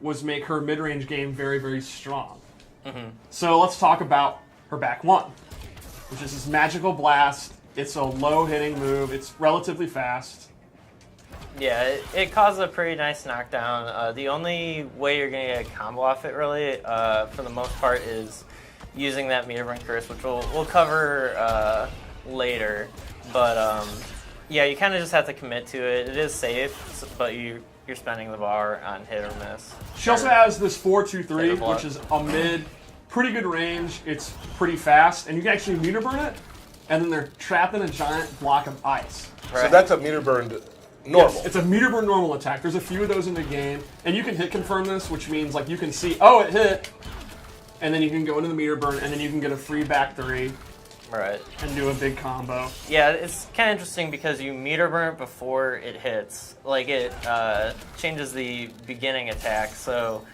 was make her mid-range game very, very strong. So let's talk about her back one, which is this Magical Blast. It's a low-hitting move. It's relatively fast. Yeah, it causes a pretty nice knockdown. The only way you're going to get a combo off it, really, for the most part, is using that Meter Burn Curse, which we'll cover later. But yeah, you kind of just have to commit to it. It is safe, but you're spending the bar on hit or miss. She also has this 4-2-3, which is a mid, pretty good range. It's pretty fast, and you can actually meter burn it, and then they're trapped in a giant block of ice. Right. So that's a meter burned normal. Yes, it's a meter burn normal attack. There's a few of those in the game, and you can hit confirm this, which means like you can see, oh, it hit, and then you can go into the meter burn, and then you can get a free back three. Right. And do a big combo. Yeah, it's kind of interesting because you meter burn it before it hits. Like, it changes the beginning attack, so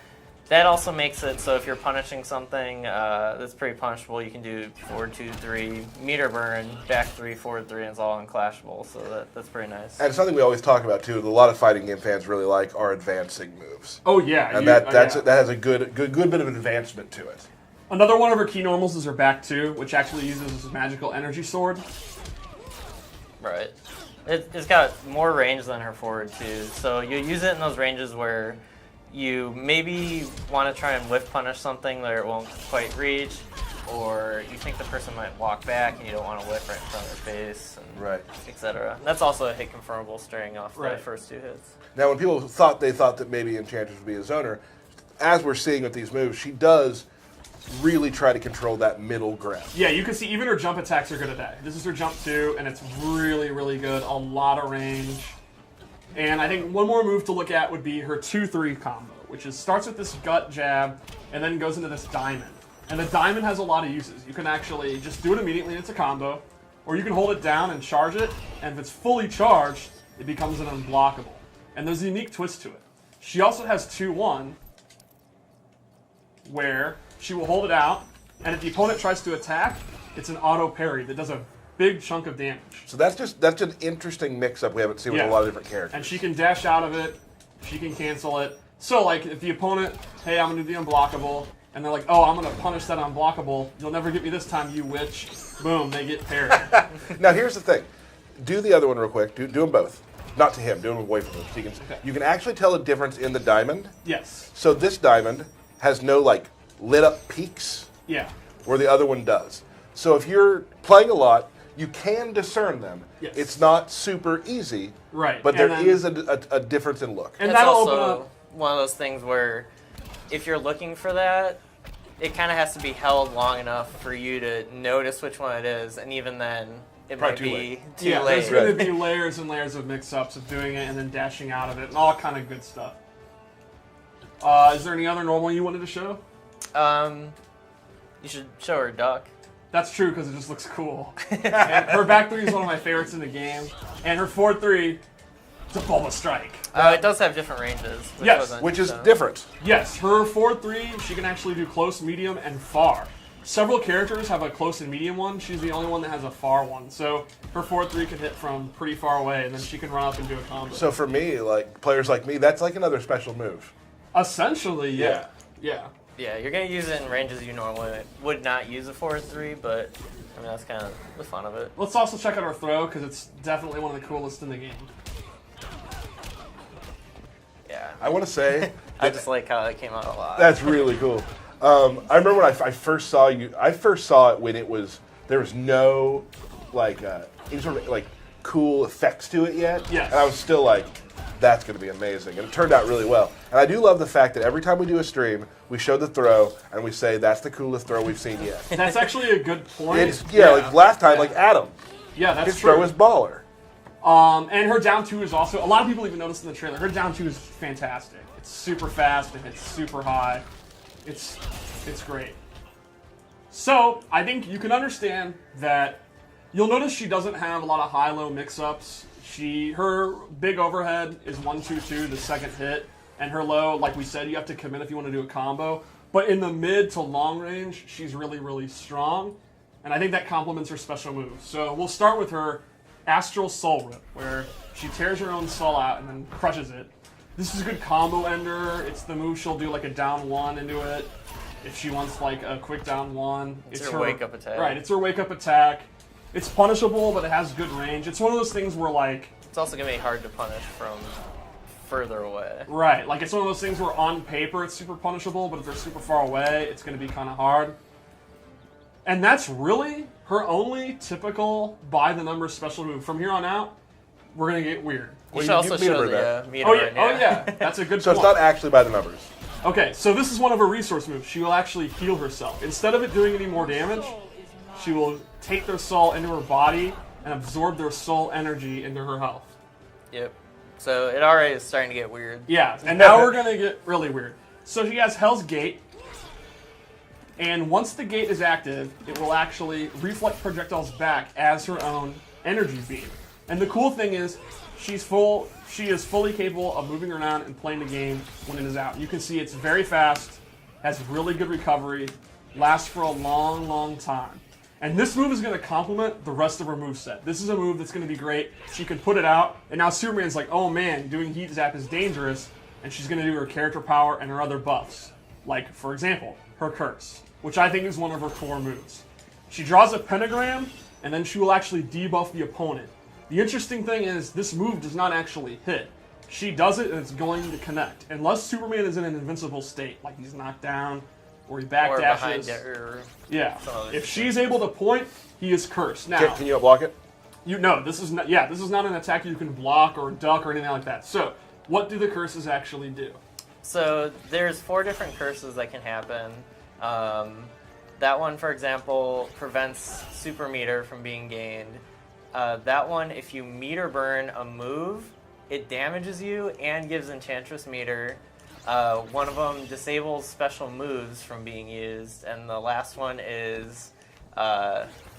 that also makes it so if you're punishing something that's pretty punishable, you can do 4-2-3, meter burn, back 3, forward 3, and it's all unclashable, so that's pretty nice. And something we always talk about, too, that a lot of fighting game fans really like are advancing moves. Oh, yeah. And that has a good bit of advancement to it. Another one of her key normals is her back two, which actually uses this magical energy sword. Right. It's got more range than her forward two, so you use it in those ranges where you maybe want to try and whiff punish something that it won't quite reach, or you think the person might walk back and you don't want to whiff right in front of their face, and right, etc. That's also a hit confirmable starting off the first two hits. Now, when people thought that maybe Enchantress would be a zoner, as we're seeing with these moves, she does really try to control that middle ground. Yeah, you can see even her jump attacks are good at that. This is her jump 2, and it's really, really good. A lot of range. And I think one more move to look at would be her 2-3 combo, which starts with this gut jab and then goes into this diamond. And the diamond has a lot of uses. You can actually just do it immediately and it's a combo, or you can hold it down and charge it, and if it's fully charged, it becomes an unblockable. And there's a unique twist to it. She also has 2-1, where she will hold it out, and if the opponent tries to attack, it's an auto parry that does a big chunk of damage. So that's an interesting mix-up we haven't seen with a lot of different characters. And she can dash out of it, she can cancel it. So like if the opponent, hey, I'm going to do the unblockable, and they're like, oh, I'm going to punish that unblockable, you'll never get me this time, you witch. Boom, they get parried. Now here's the thing. Do the other one real quick. Do them both. Not to him, do them away from him. So you can actually tell a difference in the diamond. Yes. So this diamond has no like lit up peaks, yeah, where the other one does. So if you're playing a lot, you can discern them. Yes. It's not super easy, right? But there is a difference in look. And that'll also open up one of those things where if you're looking for that, it kind of has to be held long enough for you to notice which one it is, and even then, it might be too late. There's going to be layers and layers of mix-ups of doing it and then dashing out of it and all kind of good stuff. Is there any other normal you wanted to show? You should show her duck. That's true because it just looks cool. And her back 3 is one of my favorites in the game, and her forward 3, it's a Bulba Strike. It does have different ranges. Which is different. Yes, her forward 3, she can actually do close, medium, and far. Several characters have a close and medium one. She's the only one that has a far one. So her forward 3 can hit from pretty far away, and then she can run up and do a combo. So for me, like players like me, that's like another special move. Essentially, yeah. Yeah, you're going to use it in ranges you normally would not use a forward 3, but I mean, that's kind of the fun of it. Let's also check out her throw, because it's definitely one of the coolest in the game. Yeah. I want to say... I just like how it came out a lot. That's really cool. I remember when I first saw it when there was no, like, any sort of, like, cool effects to it yet. Yes. And I was still like, that's going to be amazing. And it turned out really well. And I do love the fact that every time we do a stream, we show the throw, and we say, that's the coolest throw we've seen yet. That's actually a good point. It's, like last time, like Adam. Yeah, that's His true. throw is baller. And her down 2 is also, a lot of people even noticed in the trailer, her down 2 is fantastic. It's super fast, and it's super high. It's great. So, I think you can understand that you'll notice she doesn't have a lot of high-low mix-ups. Her big overhead is 1-2-2, the second hit, and her low, like we said, you have to commit if you want to do a combo. But in the mid to long range, she's really, really strong, and I think that complements her special moves. So we'll start with her Astral Soul Rip, where she tears her own soul out and then crushes it. This is a good combo ender. It's the move she'll do like a down 1 into it. If she wants like a quick down 1. It's her wake-up attack. Right, it's her wake-up attack. It's punishable, but it has good range. It's one of those things where like... It's also going to be hard to punish from further away. Right, like it's one of those things where on paper it's super punishable, but if they're super far away, it's going to be kind of hard. And that's really her only typical by-the-numbers special move. From here on out, we're going to get weird. You should also show the meter. Oh yeah, that's a good So point. it's not actually by the numbers. Okay, so this is one of her resource moves. She will actually heal herself. Instead of it doing any more damage, she will take their soul into her body and absorb their soul energy into her health. Yep. So it already is starting to get weird. Yeah, and now we're going to get really weird. So she has Hell's Gate, and once the gate is active, it will actually reflect projectiles back as her own energy beam. And the cool thing is, she is fully capable of moving around and playing the game when it is out. You can see it's very fast, has really good recovery, lasts for a long, long time. And this move is going to complement the rest of her moveset. This is a move that's going to be great. She can put it out, and now Superman's like, oh man, doing Heat Zap is dangerous, and she's going to do her character power and her other buffs. Like, for example, her Curse, which I think is one of her core moves. She draws a pentagram, and then she will actually debuff the opponent. The interesting thing is, this move does not actually hit. She does it, and it's going to connect. Unless Superman is in an invincible state, like he's knocked down, or he backdashes. Yeah. If she's able to point, he is cursed. Now, Can you block it? this is not. Yeah, this is not an attack you can block or duck or anything like that. So, what do the curses actually do? So there's 4 different curses that can happen. That one, for example, prevents super meter from being gained. That one, if you meter burn a move, it damages you and gives Enchantress meter. One of them disables special moves from being used, and the last one is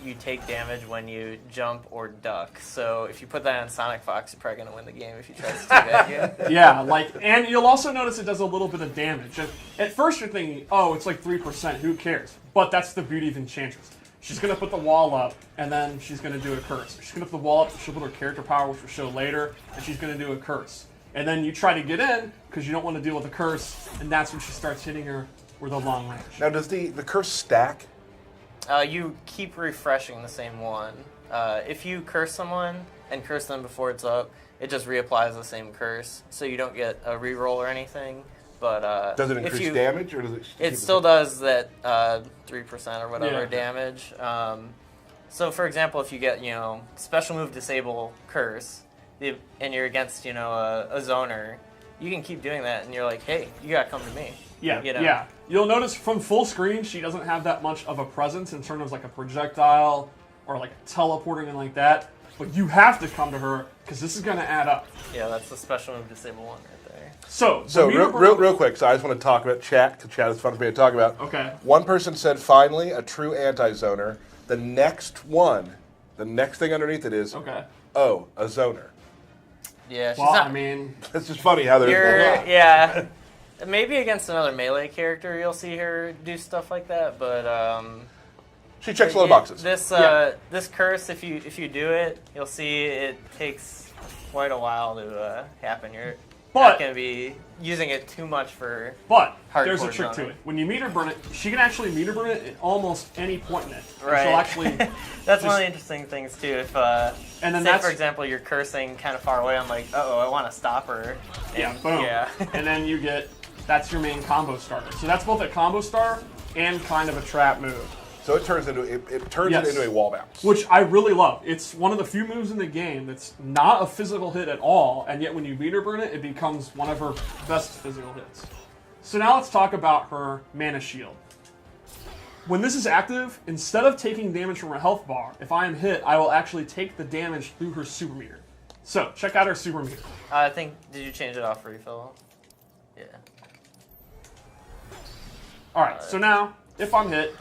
you take damage when you jump or duck. So if you put that on Sonic Fox, you're probably going to win the game if he tries to do that again. Yeah, and you'll also notice it does a little bit of damage. At first you're thinking, oh, it's like 3%, who cares? But that's the beauty of Enchantress. She's going to put the wall up, and then she's going to do a curse. She's going to put the wall up, she'll put her character power, which we'll show later, and she's going to do a curse. And then you try to get in, because you don't want to deal with the curse, and that's when she starts hitting her with a long range. Now, does the curse stack? You keep refreshing the same one. If you curse someone and curse them before it's up, it just reapplies the same curse, so you don't get a reroll or anything. But does it increase damage, or does it? It still does that 3% or whatever Yeah. damage. So, for example, if you get special move disable curse, and you're against a zoner, you can keep doing that, and you're like, hey, you gotta come to me. Yeah, yeah. You'll notice from full screen, she doesn't have that much of a presence in terms of like a projectile or like a teleport or anything like that. But you have to come to her because this is going to add up. Yeah, that's the special move disable one right there. So real quick, so I just want to talk about chat, because chat is fun for me to talk about. Okay. One person said, finally, a true anti-zoner. The next thing underneath it is, okay. Oh, a zoner. Yeah, she's Well, not... I mean... It's just funny how there's... Yeah. Maybe against another melee character you'll see her do stuff like that, but... She checks a lot of boxes. This curse, if you do it, you'll see it takes quite a while to happen. You're not going to be using it too much for. But hardcore there's a trick to it. When you meter burn it, she can actually meter burn it at almost any point in it. Right. She'll actually. That's one of the interesting things too. If and then say for example you're cursing kind of far away, I'm like, uh-oh, I want to stop her. And, boom. Yeah. And then you get that's your main combo starter. So that's both a combo star and kind of a trap move. So it turns it into a wall bounce, which I really love. It's one of the few moves in the game that's not a physical hit at all, and yet when you meter burn it, it becomes one of her best physical hits. So now let's talk about her mana shield. When this is active, instead of taking damage from her health bar, if I am hit, I will actually take the damage through her super meter. So check out her super meter. I think did you change it off for refill? Yeah. All right. So now if I'm hit.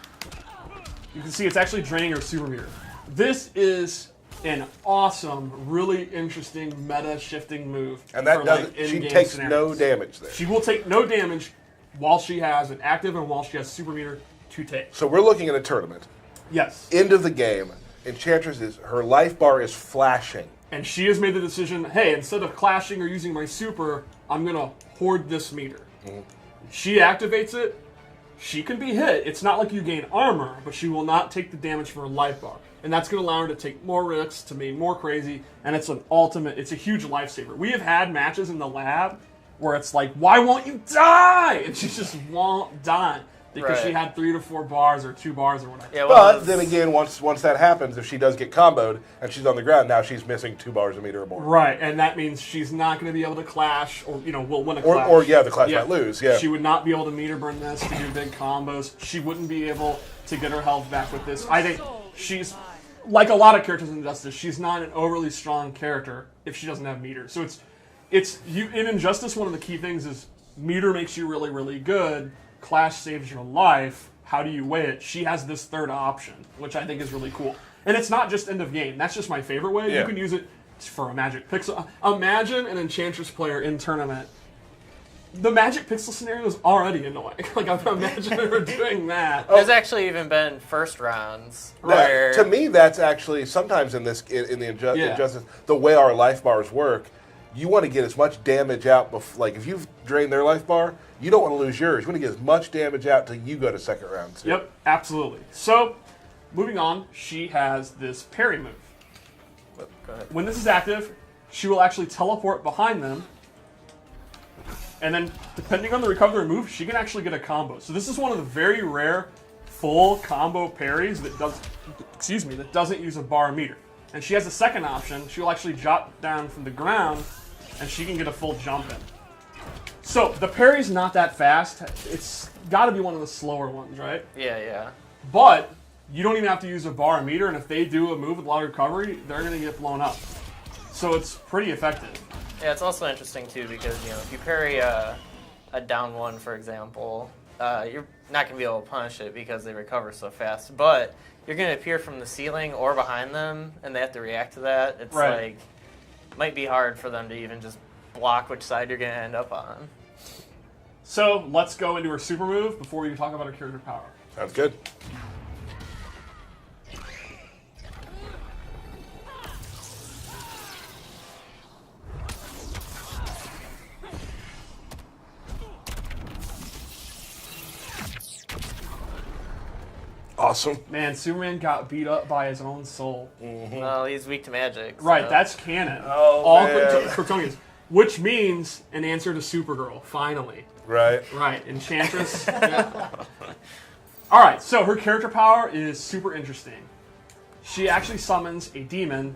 You can see it's actually draining her super meter. This is an awesome, really interesting meta-shifting move. And that doesn't. She takes scenarios. no damage there. She will take no damage while she has it active and while she has super meter to take. So we're looking at a tournament. Yes. End of the game. Enchantress her life bar is flashing. And she has made the decision, hey, instead of clashing or using my super, I'm going to hoard this meter. She activates it. She can be hit. It's not like you gain armor, but she will not take the damage from her life bar. And that's going to allow her to take more risks, to be more crazy, and it's a huge lifesaver. We have had matches in the lab where it's like, why won't you die? And she just won't die. Because she had 3 to 4 bars or 2 bars or whatever. Yeah, but then again, once that happens, if she does get comboed and she's on the ground, now she's missing 2 bars a meter or more. Right, and that means she's not going to be able to clash, or will win a clash. Or the clash might lose. Yeah, she would not be able to meter burn this to do big combos. She wouldn't be able to get her health back with this. I think she's like a lot of characters in Injustice. She's not an overly strong character if she doesn't have meter. So it's you in Injustice. One of the key things is meter makes you really, really good. Clash saves your life. How do you weigh it? She has this third option, which I think is really cool. And it's not just end of game. That's just my favorite way. Yeah. You can use it for a Magic Pixel. Imagine an Enchantress player in tournament. The Magic Pixel scenario is already annoying. Like, I'm imagining her doing that. There's actually even been first rounds where... To me, that's actually, sometimes in the Injustice, the way our life bars work, you want to get as much damage out. Like, if you've drained their life bar, you don't want to lose yours. You want to get as much damage out till you go to second round. Too. Yep, absolutely. So, moving on, she has this parry move. Go ahead. When this is active, she will actually teleport behind them. And then, depending on the recovery move, she can actually get a combo. So this is one of the very rare full combo parries that doesn't use a bar meter. And she has a second option. She will actually drop down from the ground, and she can get a full jump in. So the parry's not that fast. It's got to be one of the slower ones, right? Yeah. But you don't even have to use a bar or meter, and if they do a move with a lot of recovery, they're going to get blown up. So it's pretty effective. Yeah, it's also interesting too because if you parry a down one, for example, you're not going to be able to punish it because they recover so fast. But you're going to appear from the ceiling or behind them, and they have to react to that. It's like might be hard for them to even just block which side you're going to end up on. So let's go into her super move before we talk about her character power. Sounds good. Awesome. Man, Superman got beat up by his own soul. Well, he's weak to magic. So. Right, that's canon. Oh, all man. Kryptonians. Which means an answer to Supergirl, finally. Right. Right, Enchantress. Yeah. All right, so her character power is super interesting. She actually summons a demon,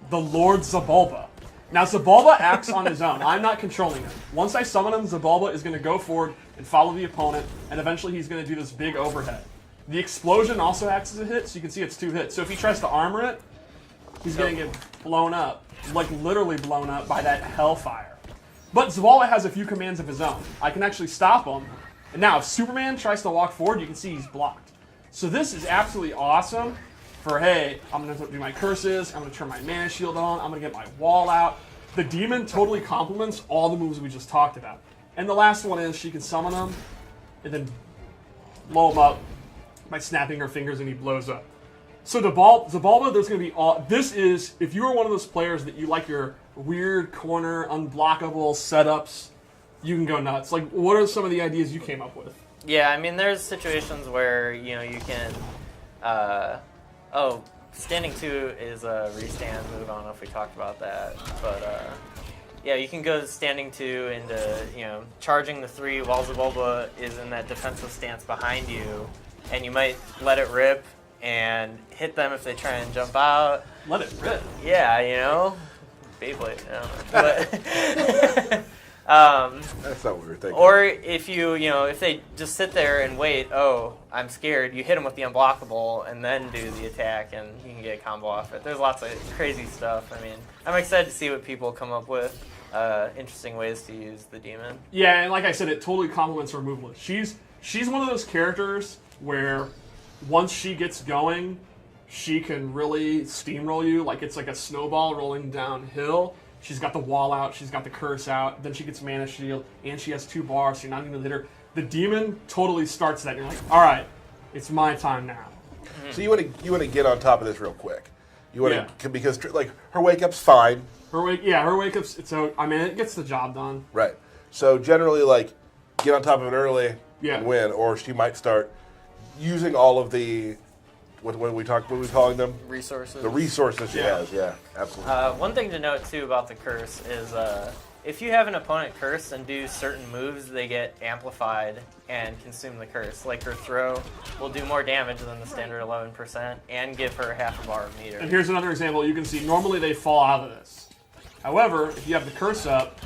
the Lord Zabulba. Now, Zabulba acts on his own. I'm not controlling him. Once I summon him, Zabulba is going to go forward and follow the opponent, and eventually he's going to do this big overhead. The explosion also acts as a hit, so you can see it's 2 hits. So if he tries to armor it, he's going to get blown up. Like, literally blown up by that hellfire. But Zavala has a few commands of his own. I can actually stop him. And now, if Superman tries to walk forward, you can see he's blocked. So this is absolutely awesome for, hey, I'm going to do my curses, I'm going to turn my mana shield on, I'm going to get my wall out. The demon totally complements all the moves we just talked about. And the last one is she can summon him and then blow him up by snapping her fingers and he blows up. So Zabalba, there's going to be all... This is, if you are one of those players that you like your weird corner, unblockable setups, you can go nuts. Like, what are some of the ideas you came up with? Yeah, I mean, there's situations where, you can... standing 2 is a restand move. I don't know if we talked about that. But, yeah, you can go standing 2 into, charging the 3 while Zabulba is in that defensive stance behind you. And you might let it rip and hit them if they try and jump out. Let it rip. Yeah, Beyblade. But That's not what we were thinking. or if if they just sit there and wait, I'm scared, you hit them with the unblockable and then do the attack and you can get a combo off it. There's lots of crazy stuff. I mean, I'm excited to see what people come up with. Interesting ways to use the demon. Yeah, and like I said, it totally complements her move list. She's one of those characters where once she gets going, she can really steamroll you. Like it's like a snowball rolling downhill. She's got the wall out, she's got the curse out, then she gets mana shield, and she has 2 bars, so you're not even going to hit her. The demon totally starts that, and you're like, all right, it's my time now. Mm-hmm. So you want to get on top of this real quick. You want to because like her wake up's fine. Her wake up's it gets the job done. Right. So generally, like, get on top of it early Yeah. and win, or she might start using all of the what are we calling them? Resources. The resources she Yeah. has. Yeah, absolutely. One thing to note too about the curse is if you have an opponent curse and do certain moves, they get amplified and consume the curse. Like her throw will do more damage than the standard 11% and give her half a bar of meter. And here's another example. You can see normally they fall out of this. However, if you have the curse up,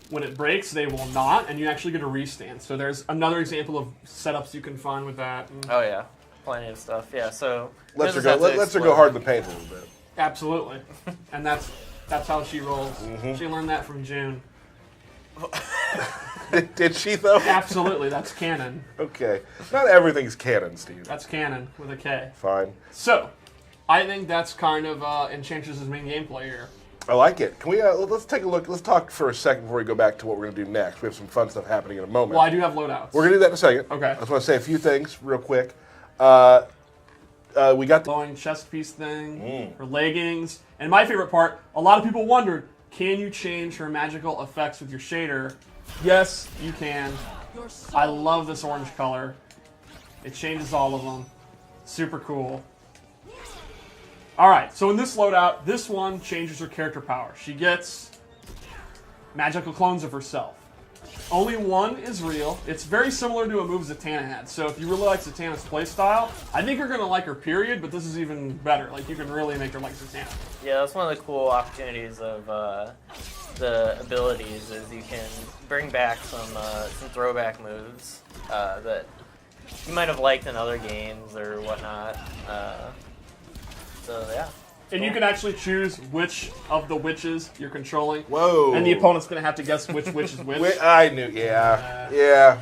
when it breaks, they will not, and you actually get a restand. So there's another example of setups you can find with that. And Oh yeah, plenty of stuff. Yeah, so Let's her just have to go explode. hard in the paint a little bit. absolutely. And that's how she rolls. She learned that from June. Did she though? Absolutely, that's canon. Okay. Not everything's canon, Steve. That's canon with a K. Fine. So, I think that's kind of Enchantress' main gameplay here. I like it. Can we? Let's take a look. Let's talk for a second before we go back to what we're going to do next. We have some fun stuff happening in a moment. Well, I do have loadouts. We're going to do that in a second. Okay. I just want to say a few things real quick. We got the Blowing chest piece thing, her leggings, and my favorite part, a lot of people wondered, can you change her magical effects with your shader? Yes, you can. I love this orange color. It changes all of them. Super cool. Alright, so in this loadout, this one changes her character power. She gets magical clones of herself. Only one is real. It's very similar to a move Zatanna had. So if you really like Zatanna's playstyle, I think you're going to like her period, but this is even better. Like, you can really make her like Zatanna. Yeah, that's one of the cool opportunities of the abilities is you can bring back some throwback moves that you might have liked in other games or whatnot. So yeah. And you can actually choose which of the witches you're controlling. Whoa. And the opponent's going to have to guess which witch is which. I knew. Yeah. Yeah.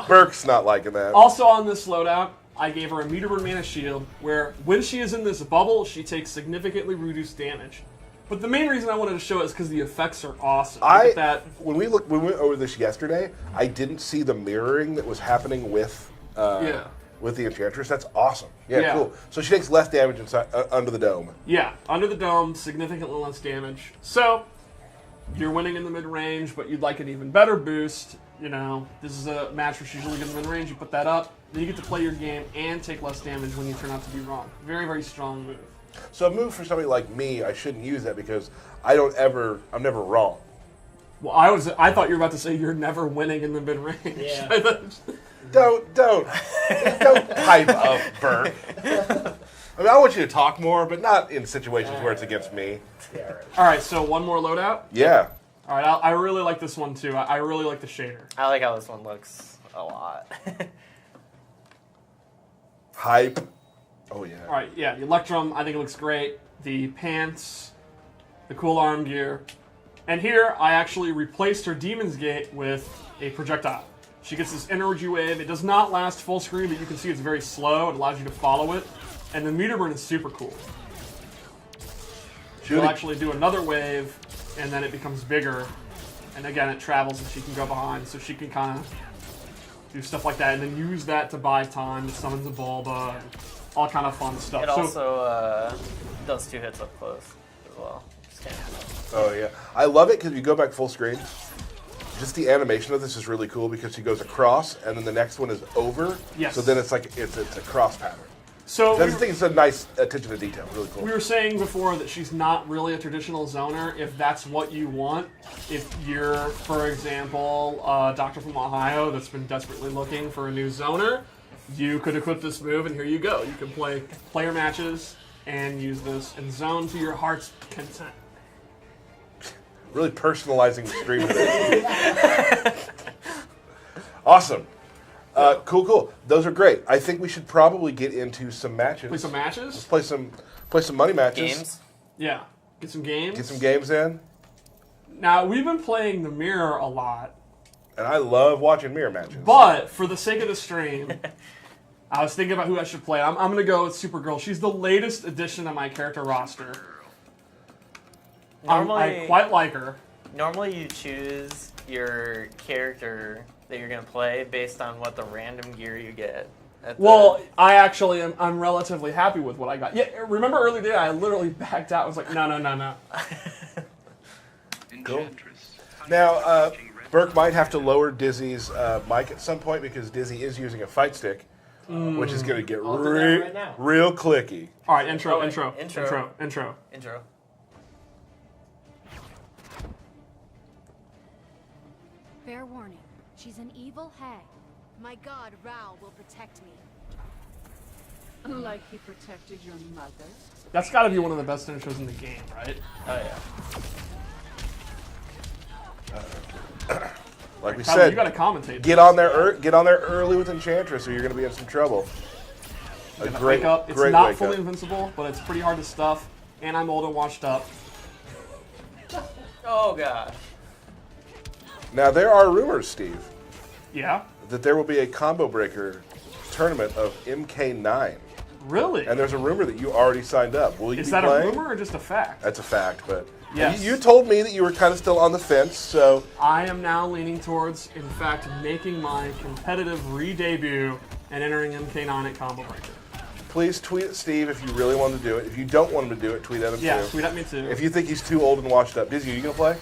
Burke's not liking that. Also on this loadout, I gave her a meter burn mana shield, where when she is in this bubble, she takes significantly reduced damage. But the main reason I wanted to show it is because the effects are awesome. Look at that. When we went over this yesterday, I didn't see the mirroring that was happening with with the Enchantress. That's awesome. Yeah, cool. So she takes less damage inside under the dome. Yeah, under the dome, significantly less damage. So you're winning in the mid range, but you'd like an even better boost. You know, this is a match where she's usually good in the mid range. You put that up, then you get to play your game and take less damage when you turn out to be wrong. Very, very strong move. So a move for somebody like me, I shouldn't use that because I'm never wrong. Well, I thought you were about to say you're never winning in the mid range. Yeah. Don't hype up, Burke. I mean, I want you to talk more, but not in situations where it's against me. All right, so one more loadout. Yeah. All right, I really like this one too. I really like the shader. I like how this one looks a lot. Hype. Oh yeah. All right, yeah, the Electrum, I think it looks great. The pants, the cool arm gear. And here, I actually replaced her Demon's Gate with a projectile. She gets this energy wave. It does not last full screen, but you can see it's very slow. It allows you to follow it. And the meter burn is super cool. She'll actually do another wave, and then it becomes bigger. And again, it travels, and she can go behind, so she can kind of do stuff like that, and then use that to buy time, to summon the Bulba, and all kind of fun stuff. It also does 2 hits up close as well. Oh yeah, I love it because if you go back full screen, just the animation of this is really cool because she goes across and then the next one is over. Yes. So then it's like it's a cross pattern. So I just think it's a nice attention to detail. Really cool. we were saying before that she's not really a traditional zoner. If that's what you want, if you're, for example, a doctor from Ohio that's been desperately looking for a new zoner, you could equip this move, and here you go. You can play player matches and use this and zone to your heart's content. Really personalizing the stream of this. Awesome. Cool. Those are great. I think we should probably get into some matches. Play some matches? Let's play some money matches. Games? Yeah. Get some games. Get some games in. Now, we've been playing the mirror a lot. And I love watching mirror matches. But, for the sake of the stream, I was thinking about who I should play. I'm going to go with Supergirl. She's the latest addition to my character roster. I quite like her. Normally you choose your character that you're going to play based on what the random gear you get. Well, I actually I'm relatively happy with what I got. Yeah, remember earlier today I literally backed out. I was like, no. Cool. Now, Burke might have to lower Dizzy's mic at some point because Dizzy is using a fight stick, which is going to get real clicky. All right, intro. Fair warning. She's an evil hag. My god, Rao will protect me. Like he protected your mother. That's got to be one of the best intros in the game, right? Oh yeah. Like we Tyler, said, you got to commentate. get on there early with Enchantress, or you're going to be in some trouble. A great, wake up. It's great not wake fully up. invincible, but it's pretty hard to stuff. And I'm old and washed up. Oh god. Now there are rumors, Steve, Yeah. that there will be a combo breaker tournament of MK9, Really? and there's a rumor that you already signed up. Will you Is be that playing? a rumor or just a fact? That's a fact, but Yes. you told me that you were kind of still on the fence, so I am now leaning towards, in fact, making my competitive re-debut and entering MK9 at Combo Breaker. please tweet at Steve if you really want to do it. If you don't want him to do it, tweet at him Yeah, too. tweet at me too. If you think he's too old and washed up. Dizzy, are you going to play?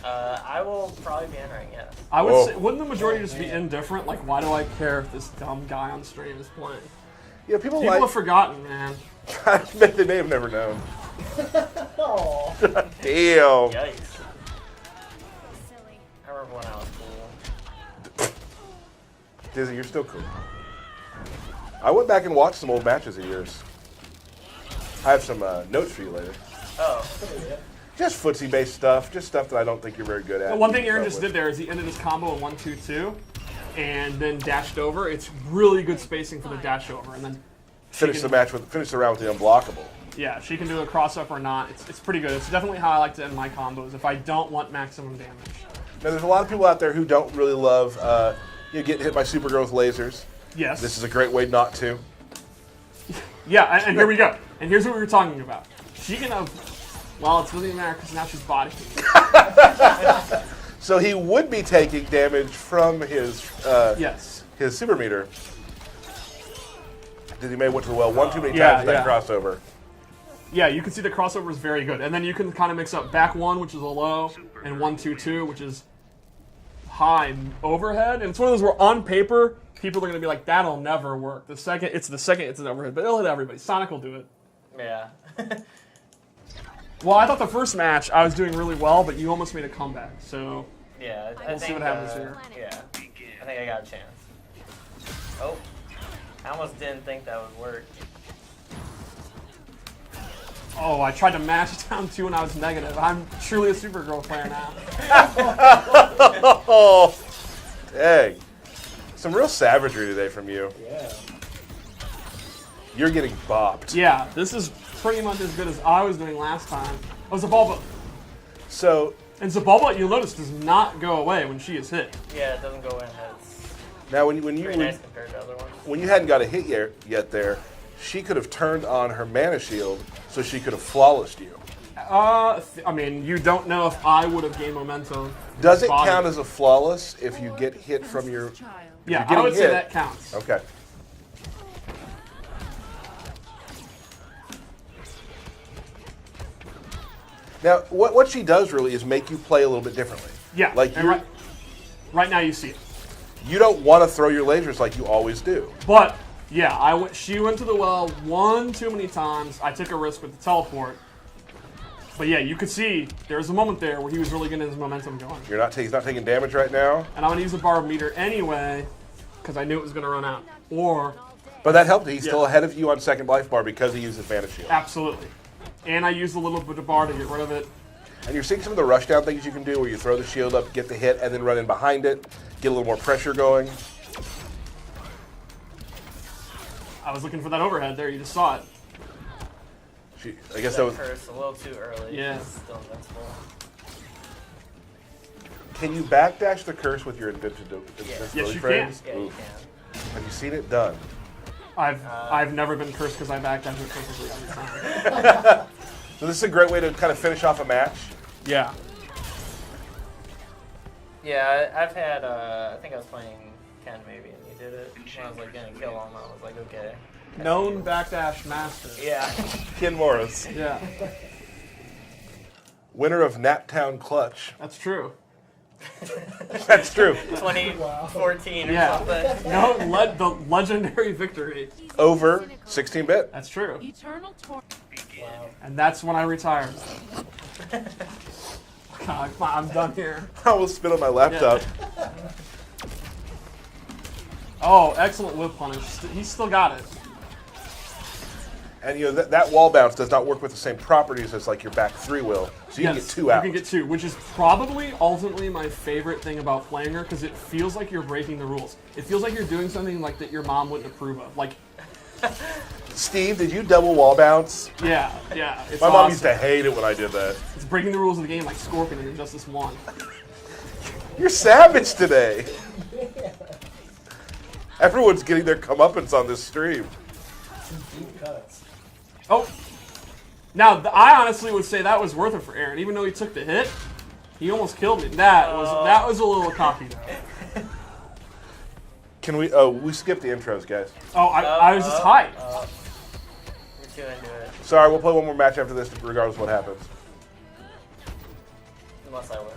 I will probably be entering, yes. I would Whoa. say, wouldn't the majority just be indifferent? Like, why do I care if this dumb guy on stream is playing? Yeah, people People like... have forgotten, man. they may have never known. Oh. Damn. Yikes. Silly. I remember when I was cool. Dizzy, you're still cool. I went back and watched some old matches of yours. I have some notes for you later. Oh. Just footsie-based stuff. Just stuff that I don't think you're very good at. The one thing Aaron just did there is he ended his combo in 1-2-2 and then dashed over. It's really good spacing for the dash over. And then Finish the round with the unblockable. yeah, she can do a cross up or not. It's pretty good. It's definitely how I like to end my combos if I don't want maximum damage. Now, there's a lot of people out there who don't really love getting hit by Supergirl with lasers. Yes. This is a great way not to. Yeah, and here we go. And here's what we were talking about. She can have, well, it's really matter because now she's body. So he would be taking damage from his Yes. his super meter. Dizzy may have went to the well one too many Yeah, times with that yeah. crossover. Yeah, you can see the crossover is very good. And then you can kind of mix up back one, which is a low, and 1-2-2, which is high overhead. And it's one of those where on paper, people are going to be like, that'll never work. The second it's an overhead, but it'll hit everybody. Sonic will do it. Yeah. Well, I thought the first match I was doing really well, but you almost made a comeback. So Yeah. I We'll see think, what happens here. Yeah. I think I got a chance. Oh. I almost didn't think that would work. oh, I tried to match down two and I was negative. I'm truly a Supergirl player now. Oh, dang. Some real savagery today from you. Yeah. You're getting bopped. Yeah, this is pretty much as good as I was doing last time. Oh, Zabalba. So, And Zabalba, you'll notice, does not go away when she is hit. Yeah, it doesn't go in. It's now when pretty you nice compared to other ones. when you hadn't got a hit yet there, she could have turned on her mana shield, so she could have flawlessed you. I mean, you don't know if I would have gained momentum. Does it Body. count as a flawless if you get hit from your... Child. Yeah, you're getting I would say hit? that counts. Okay. Now, what she does really is make you play a little bit differently. Yeah, Like, and you're, right now you see it. you don't want to throw your lasers like you always do. But, yeah, she went to the well one too many times. I took a risk with the teleport. But yeah, you could see there was a moment there where he was really getting his momentum going. He's not taking damage right now. And I'm going to use the bar meter anyway because I knew it was going to run out. Or, But that helped. He's Yeah. still ahead of you on second life bar because he used his mana shield. absolutely. And I used a little bit of bar to get rid of it. And you're seeing some of the rushdown things you can do where you throw the shield up, get the hit, and then run in behind it, get a little more pressure going. I was looking for that overhead there. You just saw it. I guess that was... Curse a little too early. Yeah. It's still invincible. Can you backdash the curse with your invincibility Yes, you frames? Yeah, you Oof. can. Have you seen it done? I've never been cursed because I backdash it perfectly every time. So this is a great way to kind of finish off a match. Yeah. Yeah, I've had, I think I was playing Ken maybe, and you did it. When I was like gonna kill him, I was like, okay. Known backdash master. Yeah. Ken Morris, Yeah, winner of Naptown Clutch. that's true. That's true. 2014 or Yeah. something. No, the legendary victory. Over 16-bit. That's true. Eternal tor- And that's when I retired. God, I'm done here. I almost spit on my laptop. Oh, excellent whip punish. He's still got it. And you know that wall bounce does not work with the same properties as like your back 3 will. So you can get 2 out. You can get 2, which is probably ultimately my favorite thing about playing her because it feels like you're breaking the rules. It feels like you're doing something like that your mom wouldn't approve of. Like, Steve, did you double wall bounce? yeah. It's My mom awesome. used to hate it when I did that. It's breaking the rules of the game like Scorpion in Injustice 1. You're savage today. Everyone's getting their comeuppance on this stream. Oh. Now, I honestly would say that was worth it for Aaron. Even though he took the hit, he almost killed me. That was a little cocky, though. Can we? Oh, we skipped the intros, guys. Oh, I was just hyped. You're too into it. Sorry, we'll play one more match after this, regardless of what happens. Unless I win.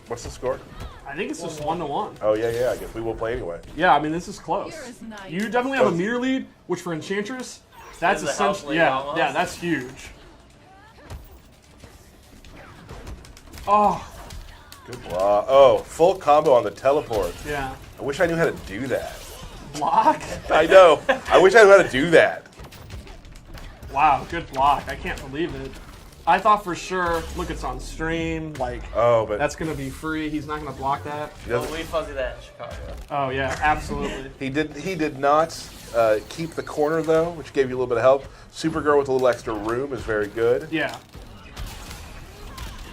What's the score? I think it's just 1-1. Oh yeah. I guess we will play anyway. Yeah, I mean, this is close. Here is night. You definitely have a meter lead, which for Enchantress, that's Is a health essentially, lead almost. yeah, that's huge. Oh, Good block. Oh, full combo on the teleport. yeah. I wish I knew how to do that. Block? I know. I wish I knew how to do that. Wow, good block. I can't believe it. I thought for sure, look, it's on stream, like, Oh, but that's going to be free. He's not going to block that. he Well, doesn't- we fuzzy that in Chicago. Oh, yeah, absolutely. He did not keep the corner though, which gave you a little bit of help. Supergirl with a little extra room is very good. Yeah.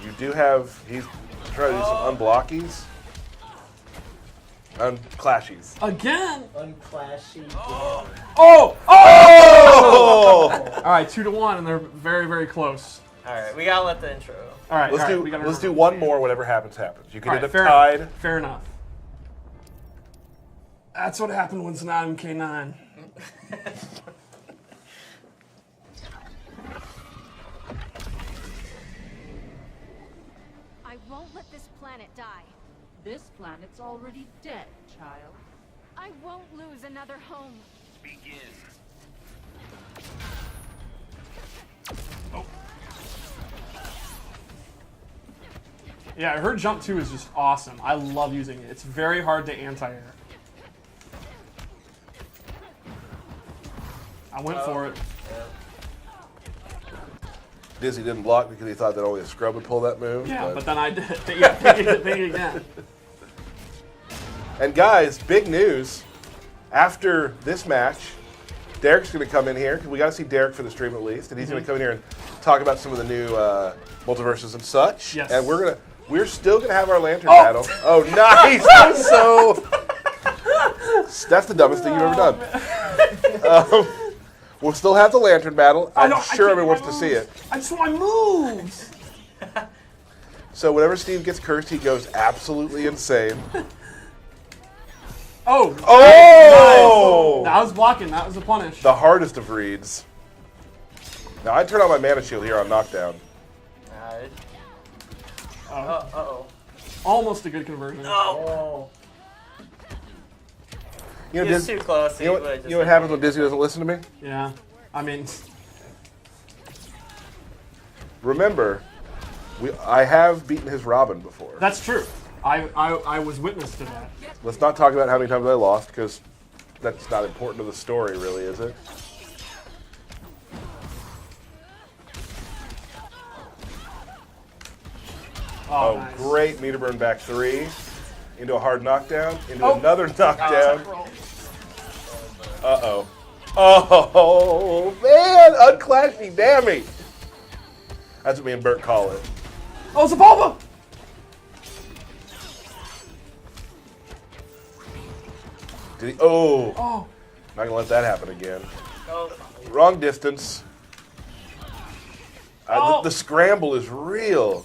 You do have. He's trying to do some unblockies, unclashies. Again? Unclashy. Oh! Oh! All right, 2-1, and they're very, very close. All right, we gotta let the intro. All right, Let's all right, do. we gotta Let's do remember. one more. Whatever happens, happens. You can All end right, up fair tied. enough. Fair enough. That's what happened when it's not MK9. I won't let this planet die. This planet's already dead, child. I won't lose another home. Yeah, her jump 2 is just awesome. I love using it. It's very hard to anti-air. I went for it. Dizzy didn't block because he thought that only a scrub would pull that move. Yeah, but then I did. Yeah, think it again. And guys, big news. After this match, Derek's going to come in here, because we got to see Derek for the stream at least, and he's going to come in here and talk about some of the new multiverses and such. Yes. And we're still going to have our lantern Oh! battle. Oh, nice! That's the dumbest thing you've ever done. We'll still have the lantern battle. I'm sure everyone wants to see it. I just want my moves. So whenever Steve gets cursed, he goes absolutely insane. Oh! Oh! Nice. That was blocking. That was a punish. The hardest of reads. Now I turn on my mana shield here on knockdown. Alright. Oh, Uh-oh. almost a good conversion. Oh! You know, He was Diz- too close. you know what, you know what happens when Dizzy doesn't listen to me? Yeah. I mean, Remember, I have beaten his Robin before. that's true. I was witness to that. Let's not talk about how many times I lost, because that's not important to the story, really, is it? Oh, Oh, nice. great meter burn back 3. Into a hard knockdown. Into Oh. another knockdown. Roll. Uh-oh. Oh, man! Unclashy, damn me! That's what me and Bert call it. Oh, Zabulba! Did he? Oh! Oh, Not gonna let that happen again. Oh. Wrong distance. Oh. The scramble is real.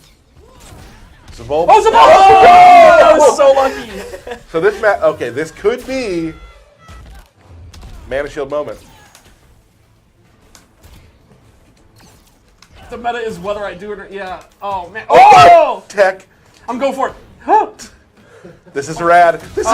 Zabulba. oh, Zabulba! Oh, that was so lucky. So this match, okay, this could be Mana Shield moment. The meta is whether I do it or yeah. Oh man. Oh! Tech. I'm going for it. This is rad. This is